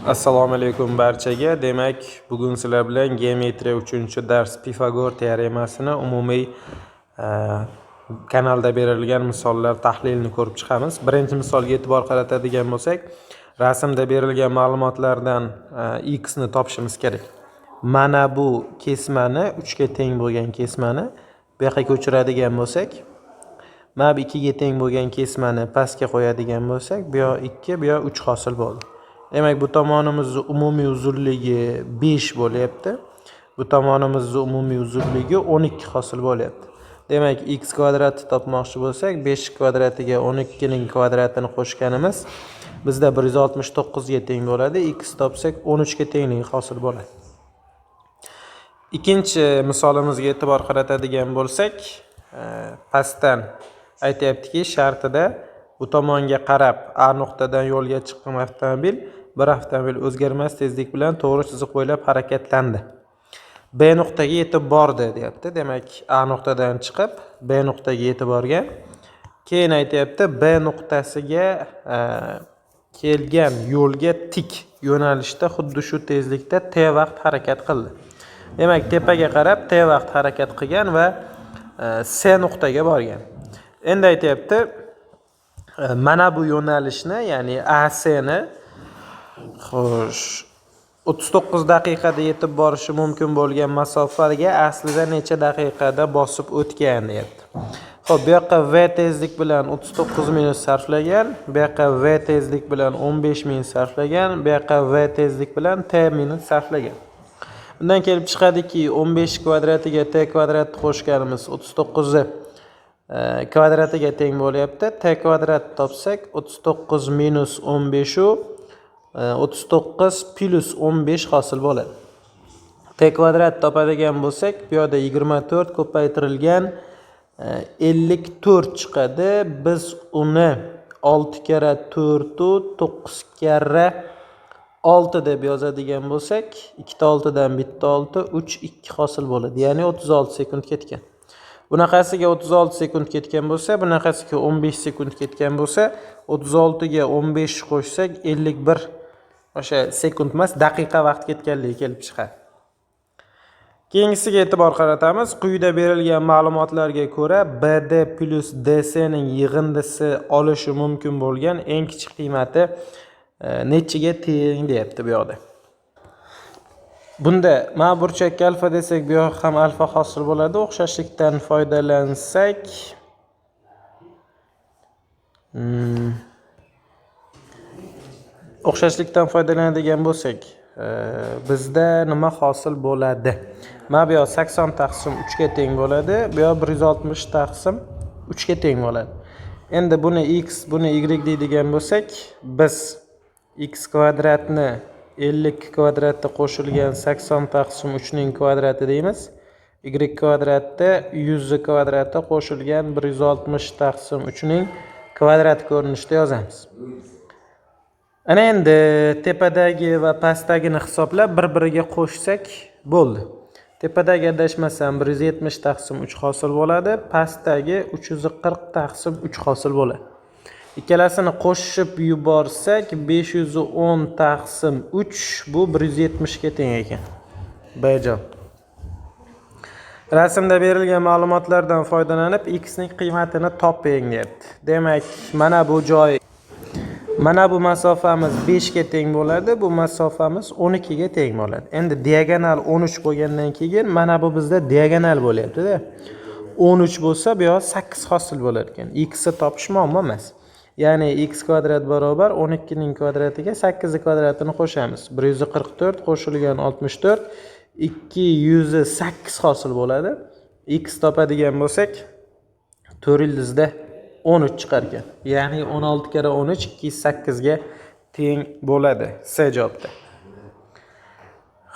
Assalomu alaykum barchaga. Demak, bugun sizlar bilan geometriya 3-dars Pifagor teoremasini umumiy kanalda berilgan misollar tahlilini ko'rib chiqamiz. Birinchi misolga e'tibor qaratadigan bo'lsak, rasmda berilgan ma'lumotlardan x ni topishimiz kerak. Mana bu kesmani 3 ga teng bo'lgan kesmani bu yoqqa ko'chiradigan bo'lsak, mana bu 2 ga teng bo'lgan kesmani pastga qo'yadigan bo'lsak, bu yoq 2, bu yoq 3 hosil bo'ldi. Demak, bu tomonimizning umumiy uzunligi 5 bo'lyapti. Bu tomonimizning umumiy uzunligi 12 hosil bo'lyapti. Demak, x kvadratni topmoqchi bo'lsak, 5 kvadratiga 12 ning kvadratini qo'shganimiz bizda 169 ga teng bo'ladi. X topsak 13 ga tengligi hosil bo'ladi. Ikkinchi misolimizga e'tibor qaratadigan bo'lsak, pastdan aytayaptiki, shartida bu tomonga qarab A nuqtadan yo'lga chiqqan avtomobil bir avtomobil o'zgarmas tezlik bilan to'g'ri chiziq bo'ylab harakatlandi. B nuqtaga yetib bordi deyapti. Demak, A nuqtadan chiqib B nuqtaga yetib borgan. Keyin aytayapti, B nuqtasiga kelgan yo'lga tik yo'nalishda xuddi shu tezlikda t vaqt harakat qildi. Demak, tepaga qarab t vaqt harakat qilgan va C nuqtaga borgan. Endi aytayapti, mana bu yo'nalishni, ya'ni AC ni 39 daqiqada yetib borishi mumkin bo'lgan masofaga aslida necha daqiqada bosib o'tgan deyapti. Xo'p, bu yoqqa v tezlik bilan 39 minut sarflagan, bu yoqqa v tezlik bilan 15 minut sarflagan, bu yoqqa v tezlik bilan t minut sarflagan. Bundan kelib chiqadiki, 15 kvadratiga t kvadratni qo'shganimiz 39 ni kvadratiga teng bo'lyapti. T kvadrat topsak 39 minus 15 u 39 plus 15 hosil bo'ladi. T kvadrat topadigan bo'lsak, bu yerda 24 ko'paytirilgan 54 chiqadi. Biz uni 6 kara 4 u 9 kara 6 deb yozadigan bo'lsak, 2 ta 6 dan bitta 6, 3 2 hosil bo'ladi. Ya'ni 36 sekund ketgan. Bunaqasiga 36 sekund ketgan bo'lsa, bunaqasiga 15 sekund ketgan bo'lsa, 36 ga 15 qo'shsak 51 o'sha sekund emas, daqiqa vaqt ketganligi kelib chiqadi. Keyingisiga e'tibor qaratamiz. Quyida berilgan ma'lumotlarga ko'ra, BD plus DC ning yig'indisi olishi mumkin bo'lgan eng kichik qiymati nechiga teng deyapti bu yoqda. Bunda mana burchakka alfa desak, bu yoq ham alfa hosil bo'ladi. O'xshashlikdan foydalansak, o'xshashlikdan foydalanadigan bo'lsak, bizda nima hosil bo'ladi? Mana bu yoq 80 taqsim 3 ga teng bo'ladi. Bu yoq 160 taqsim 3 ga teng bo'ladi. Endi buni x, buni y deydigan bo'lsak, biz x kvadratni 50 kvadratda qo'shilgan 80 taqsim 3 ning kvadrati deymiz. Y kvadratda 100 kvadratda qo'shilgan 160 taqsim 3 ning kvadrat ko'rinishda yozamiz. Ana endi tepadagi va pastdagini hisoblab bir-biriga qo'shsak bo'ldi. Tepadagi adashmasam 170 taqsim 3 hosil bo'ladi, pastdagi 340 taqsim 3 hosil bo'ladi. Ikkalasini qo'shib yuborsak 510 taqsim 3 bu 170 ga teng ekan. Bajon. Rasmda berilgan ma'lumotlardan foydalanib x ning qiymatini toping deyapti. Demak, mana bu joy, mana bu masofamiz 5 ga teng bo'ladi, bu masofamiz 12 ga teng bo'ladi. Endi diagonal 13 bo'lgandan keyin mana bu bizda diagonal bo'lyapti-da. 13 bo'lsa, bu yoq 8 hosil bo'lar ekan. X ni topish muammo emas. Ya'ni x kvadrat barobar 12 ning kvadratiga 8 kvadratini qo'shamiz. 144 qo'shilgan 64, 208 hosil bo'ladi. X topadigan bo'lsak 4 ildizda 13 chiqar ekan. Ya'ni 16 kara 13 208 ga teng bo'ladi C javobda.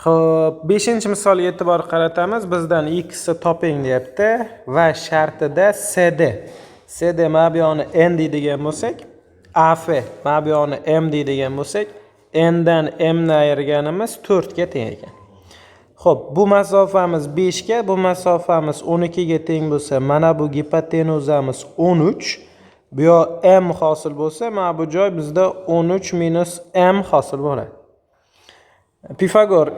Xo'p, 5-misolga e'tibor qaratamiz. Bizdan x ni toping deyapti va shartida CD. CD mana bu yoqni n deydigan bo'lsak, AF mana bu yoqni m deydigan bo'lsak, n dan m ni ayirganimiz 4 ga teng ekan. Xo'p, bu masofamiz 5 ga, bu masofamiz 12 ga teng bo'lsa, mana bu gipotenuzamiz 13, bu yoq m hosil bo'lsa, mana bu joy bizda 13 minus m hosil bo'ladi. Pifagor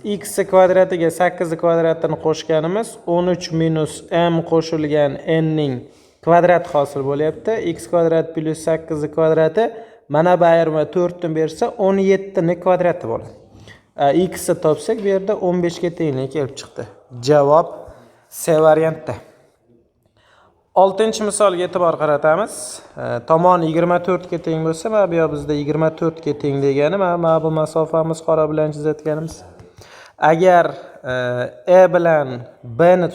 x kvadratiga 8 kvadratini qo'shganimiz 13 minus m qo'shilgan n ning kvadrat hosil bo'lyapti. X kvadrat plus 8 kvadrati mana bu ayirma 4 ni bersa 17 ni kvadrati bo'ladi. X ni topsak bu yerda 15 ga tenglik kelib chiqdi. Javob C variantda. 6-misolga e'tibor qaratamiz. Tomon 24 ga teng bo'lsa, mana bu bizda 24 ga teng degani, mana bu masofamiz qora bilan chizayotganimiz. Agar E bilan B ni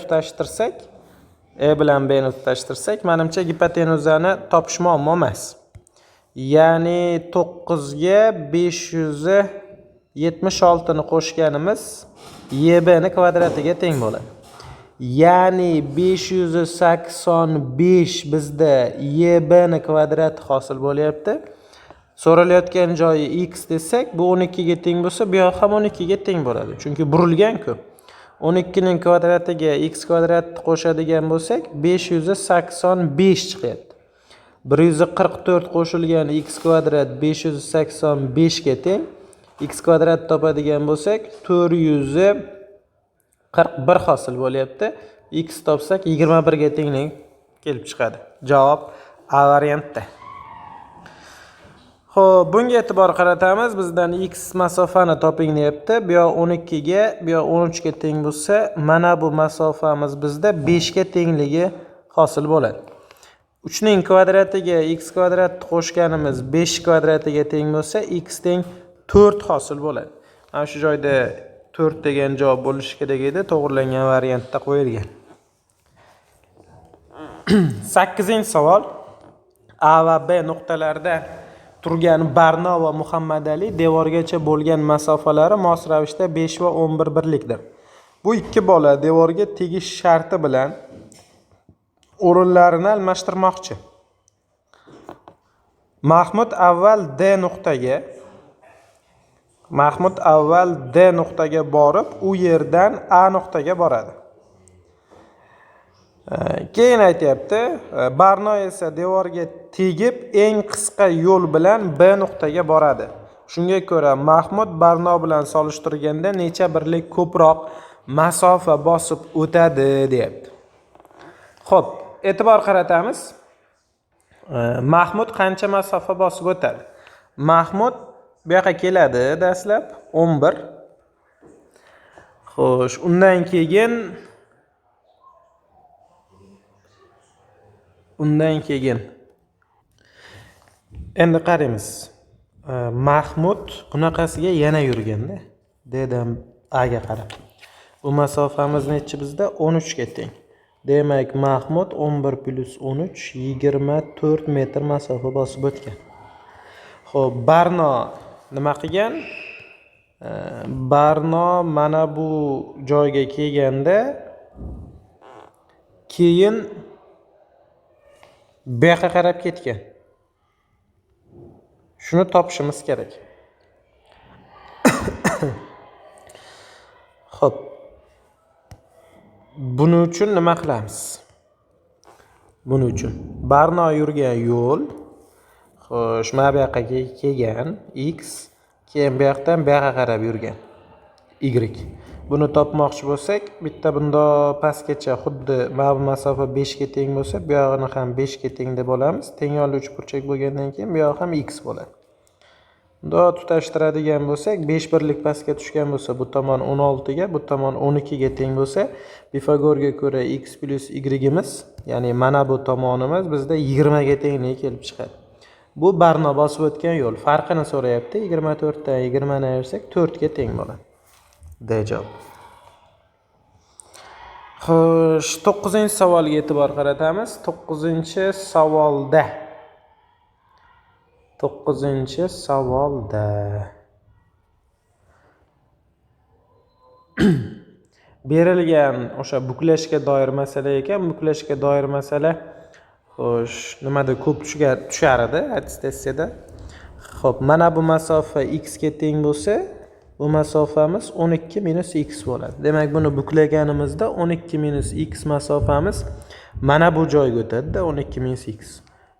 tutashtirsak, menimcha gipotenuzani topish muammo emas. Ya'ni 9 ga 576 ni qo'shganimiz YB ni kvadratiga teng bo'ladi. Ya'ni 585 bizda YB ni kvadrati hosil bo'lyapti. So'ralayotgan joyi x desak, bu 12 ga teng bo'lsa, bu yoq ham 12 ga teng bo'ladi. Chunki burilgan-ku. 12 ning kvadratiga x kvadratni qo'shadigan bo'lsak, 585 chiqyapti. 144 qo'shilgan x kvadrat 585 ga teng. X kvadrat topadigan bo'lsak, 441 hosil bo'lyapti. X topsak 21 ga tenglik kelib chiqadi. Javob A variantda. Xo'p, bunga e'tibor qaratamiz. Bizdan x masofani toping deyapti. Bu yoq 12 ga, bu yoq 13 ga teng bo'lsa, mana bu masofamiz bizda 5 ga tengligi hosil bo'ladi. 3 ning kvadratiga x kvadratni qo'shganimiz 5 kvadratiga teng bo'lsa, x teng 4 hosil bo'ladi. Mana shu joyda 4 degan javob bo'lishi kerak edi, to'g'rilangan variantda qo'yilgan. 8-savol. A va B nuqtalarida turgan Barno va Muhammadali devorgacha bo'lgan masofalari mos ravishda 5 va 11 birlikdir. Bu ikki bola devorga tegish sharti bilan o'rinlarini almashtirmoqchi. Mahmud avval D nuqtaga borib, u yerdan A nuqtaga boradi. Keyin aytayapti, Barno esa devorga tegib eng qisqa yo'l bilan B nuqtaga boradi. Shunga ko'ra Mahmud Barno bilan solishtirganda necha birlik ko'proq masofa bosib o'tadi deyapti. Xo'p, e'tibor qaratamiz. Mahmud qancha masofa bosib o'tadi? Mahmud bu yoqqa keladi dastlab 11. Xo'sh, undan keyin endi qaraymiz. Mahmud bunaqasiga yana yurganda, D'dan A ga qarab. Bu masofamiz necha bizda? 13 ga teng. Demak, Mahmud 11 plus 13 24 metr masofa bosib o'tgan. Xo'p, Barno nima qilgan? Barno mana bu joyga kelganda keyin bu yoqqa qarab ketgan. Shuni topishimiz kerak. Xo'p. Buning uchun nima qilamiz? Buning uchun Barno yurgan yo'l, xo'sh, mana bu yoqqa kelgan x, keyin bu yoqdan bu yoqqa qarab yurgan y. Buni topmoqchi bo'lsak, bitta bunda pastgacha xuddi mana bu masofa 5 ga teng bo'lsa, bu yog'ini ham 5 ga teng deb olamiz. Teng yo'lli burchak bo'lgandan keyin bu yoq ham x bo'ladi. Bunda tutashtiradigan bo'lsak, 5 birlik pastga tushgan bo'lsa, bu tomon 16 ga, bu tomon 12 ga teng bo'lsa, Pifagorga ko'ra x plus y imiz, ya'ni mana bu tomonimiz bizda 20 ga tenglik kelib chiqadi. Bu Barno bosib o'tgan yo'l. Farqini so'rayapti. 24 dan 20 ni ayirsak 4 ga teng bo'ladi. D javob. Xo'sh, 9-savolga e'tibor qaratamiz. 9-savolda berilgan o'sha buklashga doir masala ekan. Buklashga doir masala xo'sh, nimada ko'p tushar edi attestatsiyada. Xo'p, mana bu masofa x ga teng bo'lsa, bu masofamiz 12 minus x bo'ladi. Demak, buni buklaganimizda 12 minus x masofamiz mana bu joyga o'tadi-da, 12 minus x.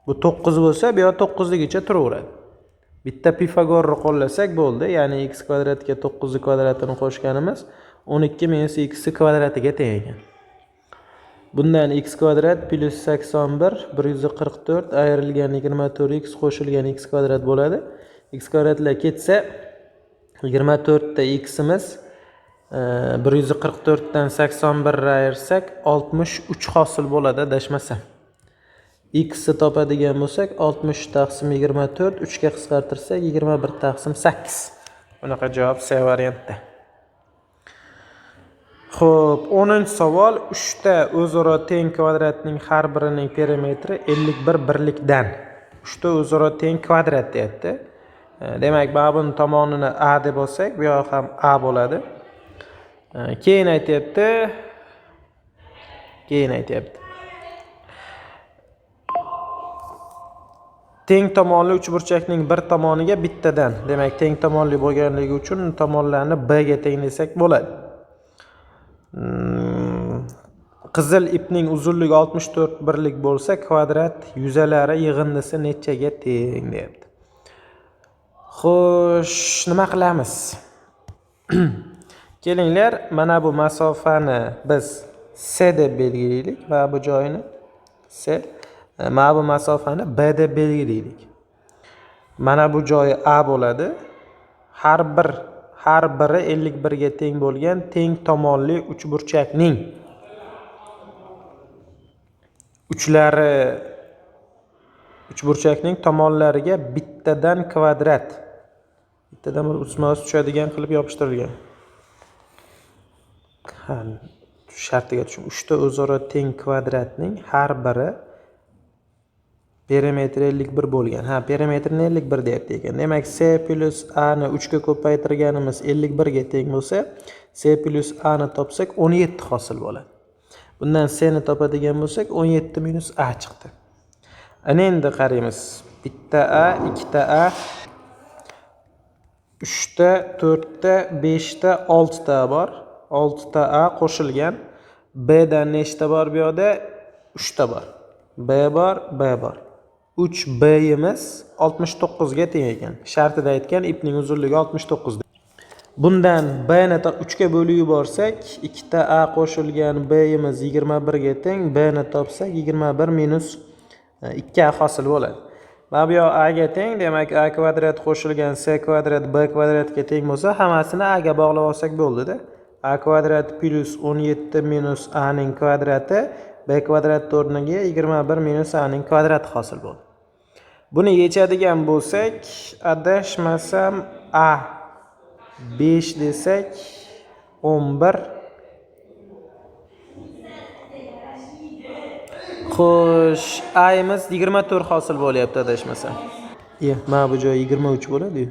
Bu 9 bo'lsa, bu yoq 9 ligicha turaveradi. Bitta Pifagorni qo'llasak bo'ldi. Ya'ni x kvadratga 9 kvadratini qo'shganimiz 12 minus x kvadratiga teng ekan. Bundan x kvadrat plus 81 144 ayrilgan 24x qo'shilgan x kvadrat bo'ladi. X kvadratlar ketsa 24 ta x imiz 144 dan 81 ayirsak 63 hosil bo'ladi adashmasam. X ni topadigan bo'lsak 60 taqsim 24 3 ga qisqartirsak 21 taqsim 8. Bunaqa javob C variantda. Xo'p, 10-savol 3 ta o'zaro teng kvadratning har birining perimetri 51 birlikdan. 3 ta o'zaro teng kvadrat deyapti. Demak, mana buni tomonini A deb olsak, bu yoq ham A bo'ladi. Keyin aytayapti. Teng tomonli uchburchakning bir tomoniga bittadan. Demak, teng tomonli bo'lganligi uchun tomonlarni B ga teng desak bo'ladi. Qizil ipning uzunligi 64 birlik bo'lsa, kvadrat yuzalari yig'indisi nechaga teng deyapti. Xo'sh, nima qilamiz? Kelinglar, mana bu masofani biz C deb belgilaylik. Mana bu joyini C, mana bu masofani B deb belgilaylik. Mana bu joyi A bo'ladi. Har biri 51 ga teng bo'lgan teng tomonli uchburchakning uchburchakning tomonlariga bittadan kvadrat. Bittadan bir ustma-ust tushadigan qilib yopishtirilgan. Shartiga tushun. 3 ta o'zaro teng kvadratning har biri perimetri 51 bo'lgan. Perimetrini 51 deyapti ekan. Demak, C plus A ni 3 ga ko'paytirganimiz 51 ga teng bo'lsa, C plus A ni topsak 17 hosil bo'ladi. Bundan C ni topadigan bo'lsak 17 minus A chiqdi. Ana endi qaraymiz. Bitta A, ikkita A, 3 ta, 4 ta, 5 ta, 6 ta bor. 6 ta A qo'shilgan. B dan nechta bor bu yerda? 3 ta bor. B bor, B bor. 3B imiz 69 ga teng ekan. Shartida aytgan ipning uzunligi 69. Bundan B ni 3 ga bo'lib yuborsak, 2 ta A qo'shilgan B imiz 21 ga teng. B ni topsak 21 minus 2 A hosil bo'ladi. Mana bu yoq A ga teng, demak A kvadrat qo'shilgan C kvadrat B kvadratga teng bo'lsa, hammasini A ga bog'lab olsak bo'ldi-da. A kvadrat plus 17 minus A ning kvadrati B kvadrat o'rniga 21 minus A ning kvadrati hosil bo'ldi. Buni yechadigan bo'lsak, adashmasam A 5 desak 11. Xo'sh, A imiz 24 hosil bo'lyapti adashmasam. Mana bu joy 23 bo'ladi-yu.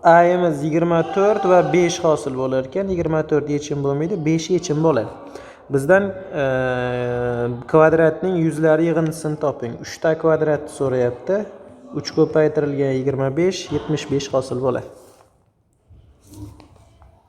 A imiz 24 va 5 hosil bo'lar ekan. 24 yechim bo'lmaydi, 5 yechim bo'ladi. Bizdan kvadratning yuzlari yig'indisini toping. 3 ta kvadratni so'rayapti. 3 ko'paytirilgan 25, 75 hosil bo'ladi.